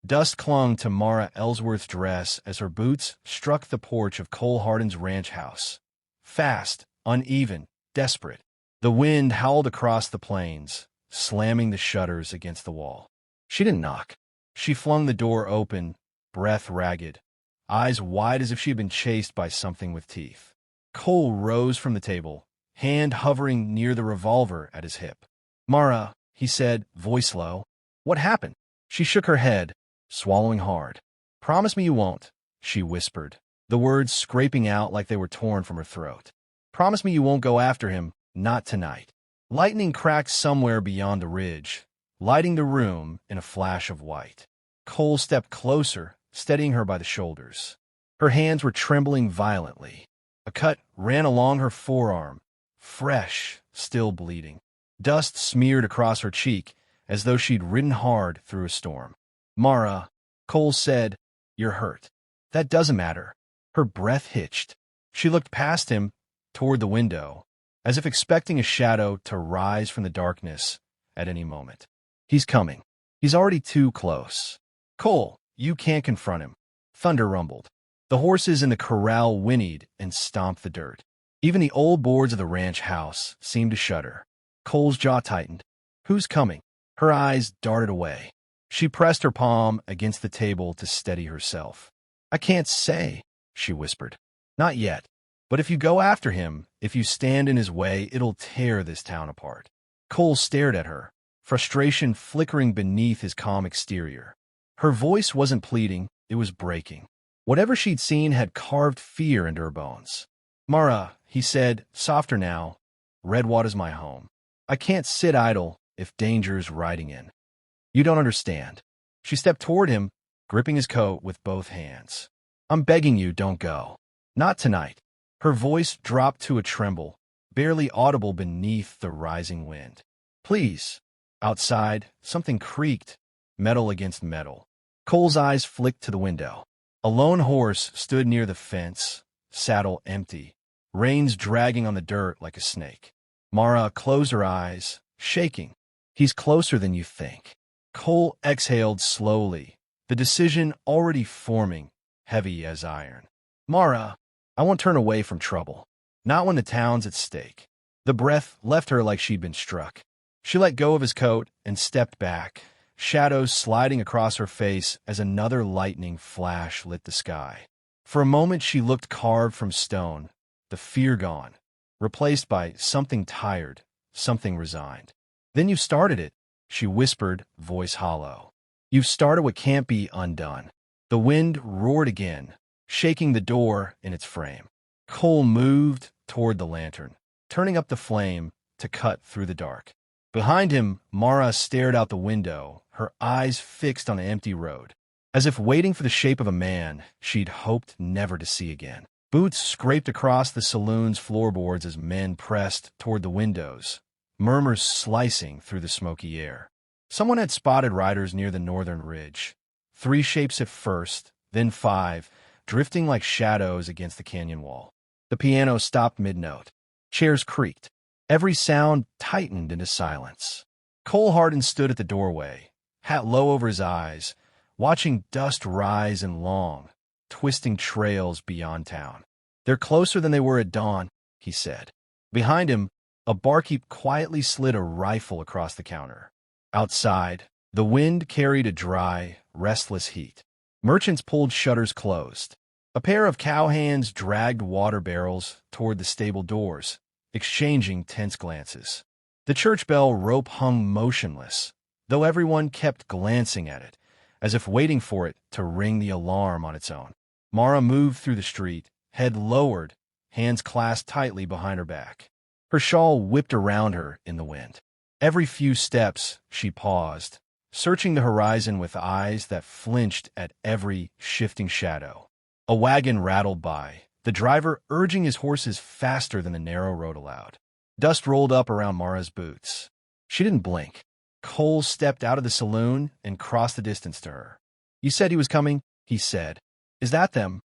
Dust clung to Mara Ellsworth's dress as her boots struck the porch of Cole Hardin's ranch house. Fast, uneven, desperate. The wind howled across the plains, slamming the shutters against the wall. She didn't knock. She flung the door open, breath ragged, eyes wide as if she had been chased by something with teeth. Cole rose from the table, hand hovering near the revolver at his hip. "Mara," he said, voice low. "What happened?" She shook her head, swallowing hard. "Promise me you won't," she whispered, the words scraping out like they were torn from her throat. "Promise me you won't go after him, not tonight." Lightning cracked somewhere beyond the ridge, lighting the room in a flash of white. Cole stepped closer, steadying her by the shoulders. Her hands were trembling violently. A cut ran along her forearm, fresh, still bleeding. Dust smeared across her cheek, as though she'd ridden hard through a storm. "Mara," Cole said, "you're hurt." "That doesn't matter." Her breath hitched. She looked past him, toward the window, as if expecting a shadow to rise from the darkness at any moment. "He's coming. He's already too close." "Cole, you can't confront him." Thunder rumbled. The horses in the corral whinnied and stomped the dirt. Even the old boards of the ranch house seemed to shudder. Cole's jaw tightened. "Who's coming?" Her eyes darted away. She pressed her palm against the table to steady herself. "I can't say," she whispered. "Not yet. But if you go after him, if you stand in his way, it'll tear this town apart." Cole stared at her, frustration flickering beneath his calm exterior. Her voice wasn't pleading, it was breaking. Whatever she'd seen had carved fear into her bones. "Mara," he said, softer now, "Redwater's my home. I can't sit idle if danger's riding in. You don't understand." She stepped toward him, gripping his coat with both hands. "I'm begging you, don't go. Not tonight." Her voice dropped to a tremble, barely audible beneath the rising wind. "Please." Outside, something creaked, metal against metal. Cole's eyes flicked to the window. A lone horse stood near the fence, saddle empty, reins dragging on the dirt like a snake. Mara closed her eyes, shaking. "He's closer than you think." Cole exhaled slowly, the decision already forming, heavy as iron. "Mara, I won't turn away from trouble. Not when the town's at stake." The breath left her like she'd been struck. She let go of his coat and stepped back, shadows sliding across her face as another lightning flash lit the sky. For a moment she looked carved from stone, the fear gone, replaced by something tired, something resigned. "Then you started it," she whispered, voice hollow. "You've started what can't be undone." The wind roared again, shaking the door in its frame. Cole moved toward the lantern, turning up the flame to cut through the dark. Behind him, Mara stared out the window, her eyes fixed on an empty road, as if waiting for the shape of a man she'd hoped never to see again. Boots scraped across the saloon's floorboards as men pressed toward the windows, murmurs slicing through the smoky air. Someone had spotted riders near the northern ridge. 3 shapes at first, then 5, drifting like shadows against the canyon wall. The piano stopped mid-note. Chairs creaked. Every sound tightened into silence. Cole Hardin stood at the doorway, hat low over his eyes, watching dust rise in long, twisting trails beyond town. "They're closer than they were at dawn," he said. Behind him, a barkeep quietly slid a rifle across the counter. Outside, the wind carried a dry, restless heat. Merchants pulled shutters closed. A pair of cowhands dragged water barrels toward the stable doors, exchanging tense glances. The church bell rope hung motionless, though everyone kept glancing at it, as if waiting for it to ring the alarm on its own. Mara moved through the street, head lowered, hands clasped tightly behind her back. Her shawl whipped around her in the wind. Every few steps, she paused, searching the horizon with eyes that flinched at every shifting shadow. A wagon rattled by, the driver urging his horses faster than the narrow road allowed. Dust rolled up around Mara's boots. She didn't blink. Cole stepped out of the saloon and crossed the distance to her. "You said he was coming," he said. "Is that them?"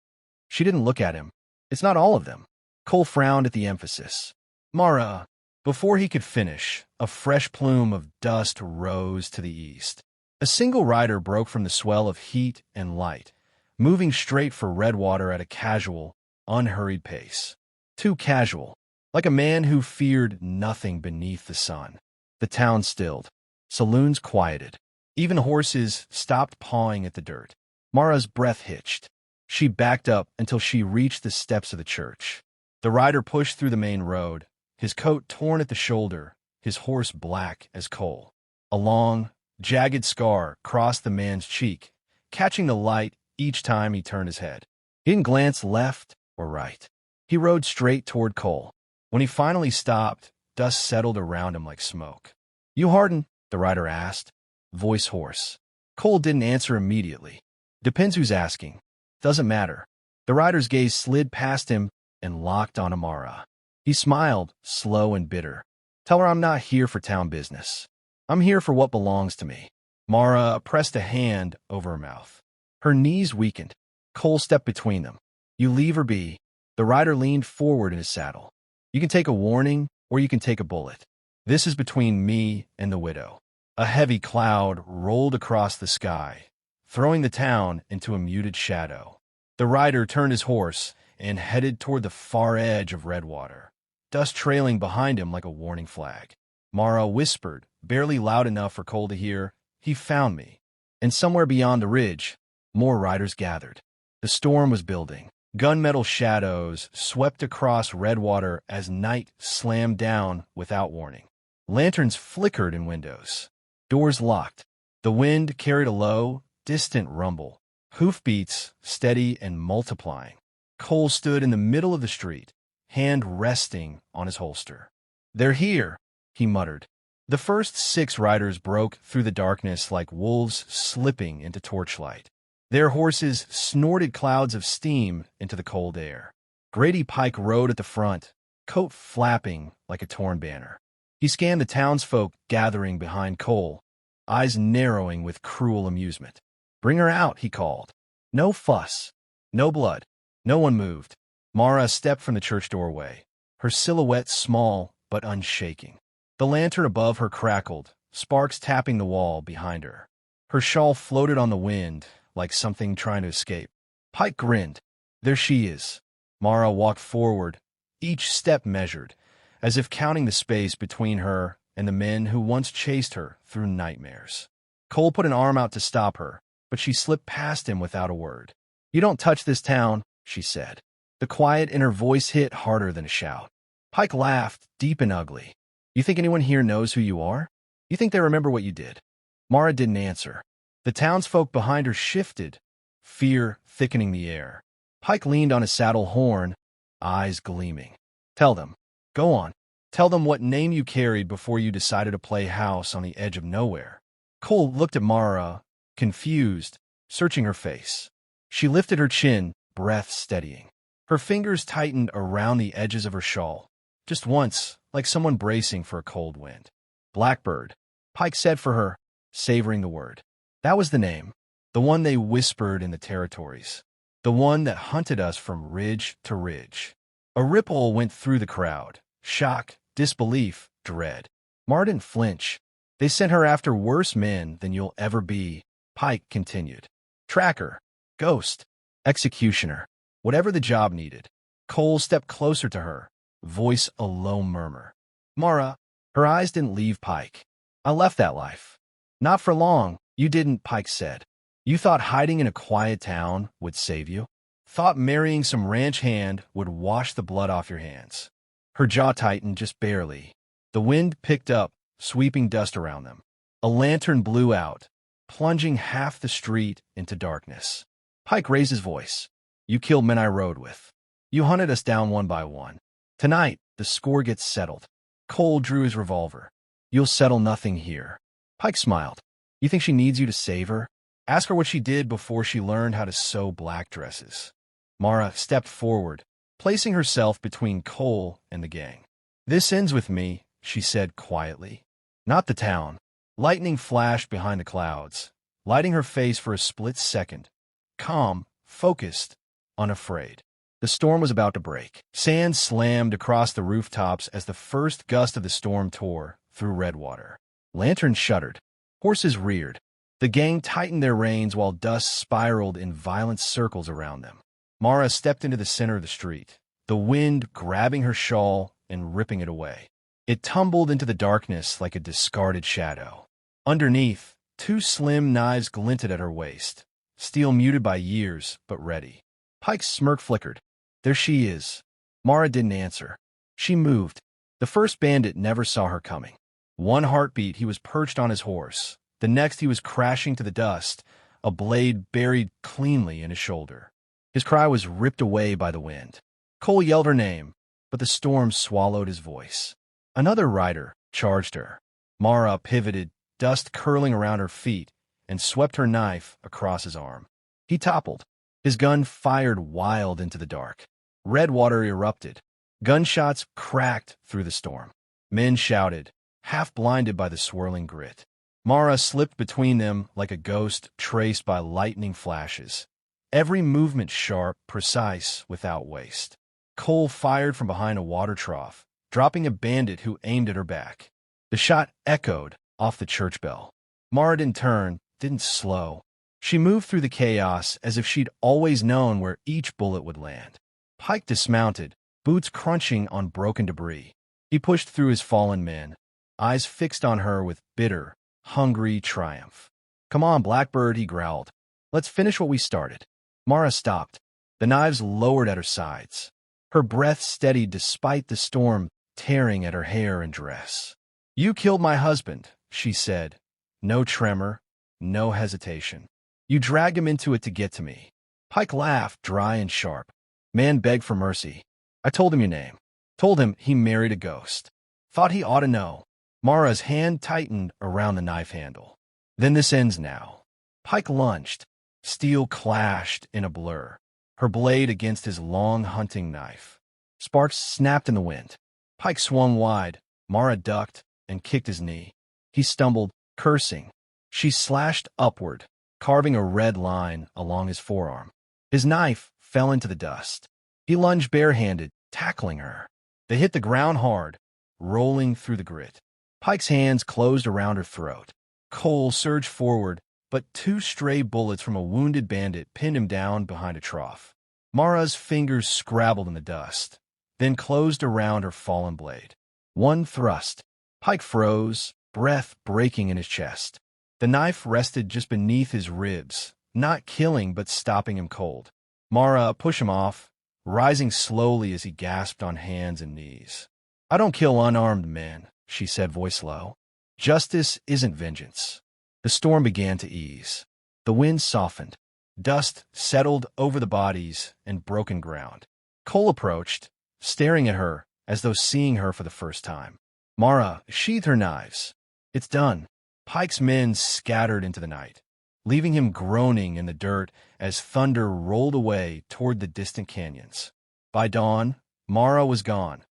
She didn't look at him. "It's not all of them." Cole frowned at the emphasis. "Mara." Before he could finish, a fresh plume of dust rose to the east. A single rider broke from the swell of heat and light, moving straight for Redwater at a casual, unhurried pace. Too casual, like a man who feared nothing beneath the sun. The town stilled. Saloons quieted. Even horses stopped pawing at the dirt. Mara's breath hitched. She backed up until she reached the steps of the church. The rider pushed through the main road, his coat torn at the shoulder, his horse black as coal. A long, jagged scar crossed the man's cheek, catching the light each time he turned his head. He didn't glance left or right. He rode straight toward Cole. When he finally stopped, dust settled around him like smoke. "You Hardin?" the rider asked, voice hoarse. Cole didn't answer immediately. "Depends who's asking. Doesn't matter." The rider's gaze slid past him and locked on Amara. He smiled, slow and bitter. "Tell her I'm not here for town business. I'm here for what belongs to me." Mara pressed a hand over her mouth. Her knees weakened. Cole stepped between them. "You leave her be." The rider leaned forward in his saddle. "You can take a warning, or you can take a bullet. This is between me and the widow." A heavy cloud rolled across the sky, throwing the town into a muted shadow. The rider turned his horse and headed toward the far edge of Redwater, dust trailing behind him like a warning flag. Mara whispered, barely loud enough for Cole to hear, "He found me." And somewhere beyond the ridge, more riders gathered. The storm was building. Gunmetal shadows swept across Redwater as night slammed down without warning. Lanterns flickered in windows. Doors locked. The wind carried a low, distant rumble. Hoofbeats steady and multiplying. Cole stood in the middle of the street, hand resting on his holster. "They're here," he muttered. The first 6 riders broke through the darkness like wolves slipping into torchlight. Their horses snorted clouds of steam into the cold air. Grady Pike rode at the front, coat flapping like a torn banner. He scanned the townsfolk gathering behind Cole, eyes narrowing with cruel amusement. "Bring her out," he called. "No fuss. No blood." No one moved. Mara stepped from the church doorway, her silhouette small but unshaking. The lantern above her crackled, sparks tapping the wall behind her. Her shawl floated on the wind like something trying to escape. Pike grinned. "There she is." Mara walked forward, each step measured, as if counting the space between her and the men who once chased her through nightmares. Cole put an arm out to stop her, but she slipped past him without a word. "You don't touch this town," she said. The quiet in her voice hit harder than a shout. Pike laughed, deep and ugly. "You think anyone here knows who you are? You think they remember what you did?" Mara didn't answer. The townsfolk behind her shifted, fear thickening the air. Pike leaned on his saddle horn, eyes gleaming. "Tell them. Go on. Tell them what name you carried before you decided to play house on the edge of nowhere." Cole looked at Mara, confused, searching her face. She lifted her chin, breath steadying. Her fingers tightened around the edges of her shawl, just once, like someone bracing for a cold wind. "Blackbird," Pike said for her, savoring the word. That was the name, the one they whispered in the territories, the one that hunted us from ridge to ridge. A ripple went through the crowd, shock, disbelief, dread. Mara didn't flinch. "They sent her after worse men than you'll ever be," Pike continued. "Tracker, ghost, executioner, whatever the job needed." Cole stepped closer to her, voice a low murmur. "Mara," her eyes didn't leave Pike. "I left that life." "Not for long." "You didn't," Pike said. "You thought hiding in a quiet town would save you? Thought marrying some ranch hand would wash the blood off your hands." Her jaw tightened just barely. The wind picked up, sweeping dust around them. A lantern blew out, plunging half the street into darkness. Pike raised his voice. "You killed men I rode with. You hunted us down one by one. Tonight, the score gets settled." Cole drew his revolver. "You'll settle nothing here." Pike smiled. "You think she needs you to save her? Ask her what she did before she learned how to sew black dresses." Mara stepped forward, placing herself between Cole and the gang. "This ends with me," she said quietly. "Not the town." Lightning flashed behind the clouds, lighting her face for a split second. Calm, focused, unafraid. The storm was about to break. Sand slammed across the rooftops as the first gust of the storm tore through Redwater. Lanterns shuddered. Horses reared. The gang tightened their reins while dust spiraled in violent circles around them. Mara stepped into the center of the street, the wind grabbing her shawl and ripping it away. It tumbled into the darkness like a discarded shadow. Underneath, two slim knives glinted at her waist, steel muted by years, but ready. Pike's smirk flickered. There she is. Mara didn't answer. She moved. The first bandit never saw her coming. One heartbeat, he was perched on his horse. The next, he was crashing to the dust, a blade buried cleanly in his shoulder. His cry was ripped away by the wind. Cole yelled her name, but the storm swallowed his voice. Another rider charged her. Mara pivoted, dust curling around her feet, and swept her knife across his arm. He toppled. His gun fired wild into the dark. Redwater erupted. Gunshots cracked through the storm. Men shouted, half blinded by the swirling grit. Mara slipped between them like a ghost traced by lightning flashes. Every movement sharp, precise, without waste. Cole fired from behind a water trough, dropping a bandit who aimed at her back. The shot echoed off the church bell. Mara didn't turn, didn't slow. She moved through the chaos as if she'd always known where each bullet would land. Pike dismounted, boots crunching on broken debris. He pushed through his fallen men, eyes fixed on her with bitter, hungry triumph. "Come on, Blackbird," he growled. "Let's finish what we started." Mara stopped, the knives lowered at her sides. Her breath steadied despite the storm tearing at her hair and dress. "You killed my husband," she said. No tremor, no hesitation. "You dragged him into it to get to me." Pike laughed, dry and sharp. Man begged for mercy. "I told him your name. Told him he married a ghost. Thought he ought to know." Mara's hand tightened around the knife handle. "Then this ends now." Pike lunged. Steel clashed in a blur, her blade against his long hunting knife. Sparks snapped in the wind. Pike swung wide. Mara ducked and kicked his knee. He stumbled, cursing. She slashed upward, carving a red line along his forearm. His knife fell into the dust. He lunged barehanded, tackling her. They hit the ground hard, rolling through the grit. Pike's hands closed around her throat. Cole surged forward, but two stray bullets from a wounded bandit pinned him down behind a trough. Mara's fingers scrabbled in the dust, then closed around her fallen blade. One thrust. Pike froze, breath breaking in his chest. The knife rested just beneath his ribs, not killing but stopping him cold. Mara pushed him off, rising slowly as he gasped on hands and knees. "I don't kill unarmed men," she said, voice low. "Justice isn't vengeance." The storm began to ease. The wind softened. Dust settled over the bodies and broken ground. Cole approached, staring at her as though seeing her for the first time. Mara sheathed her knives. "It's done." Pike's men scattered into the night, leaving him groaning in the dirt as thunder rolled away toward the distant canyons. By dawn, Mara was gone,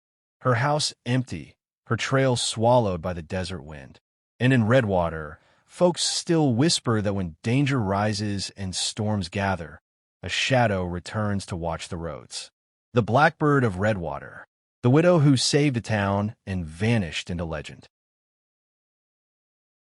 her house empty, her trail swallowed by the desert wind. And in Redwater, folks still whisper that when danger rises and storms gather, a shadow returns to watch the roads. The Blackbird of Redwater, the widow who saved a town and vanished into legend.